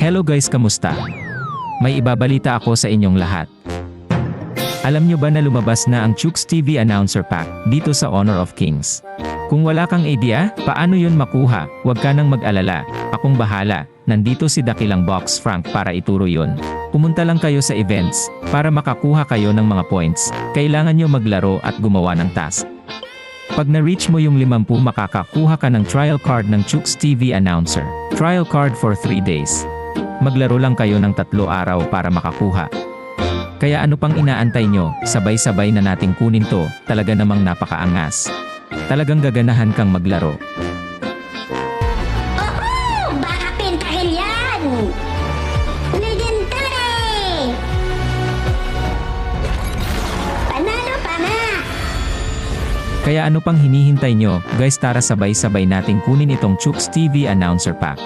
Hello guys, kamusta? May ibabalita ako sa inyong lahat. Alam nyo ba na lumabas na ang Chooks TV Announcer Pack dito sa Honor of Kings? Kung wala kang idea, paano yun makuha? Huwag ka nang mag-alala, akong bahala. Nandito si Dakilang Box Frank para ituro yun. Pumunta lang kayo sa events, para makakuha kayo ng mga points. Kailangan nyo maglaro at gumawa ng task. Pag na-reach mo yung 50, makakakuha ka ng trial card ng Chooks TV Announcer. Trial card for 3 days. Maglaro lang kayo ng 3 araw para makakuha. Kaya ano pang inaantay nyo, sabay-sabay na nating kunin to, talaga namang napakaangas. Talagang gaganahan kang maglaro. Oh, baka pintahin yan! Legendary! Panalo pa na! Kaya ano pang hinihintay nyo, guys, tara sabay-sabay nating kunin itong Chooks TV Announcer Pack.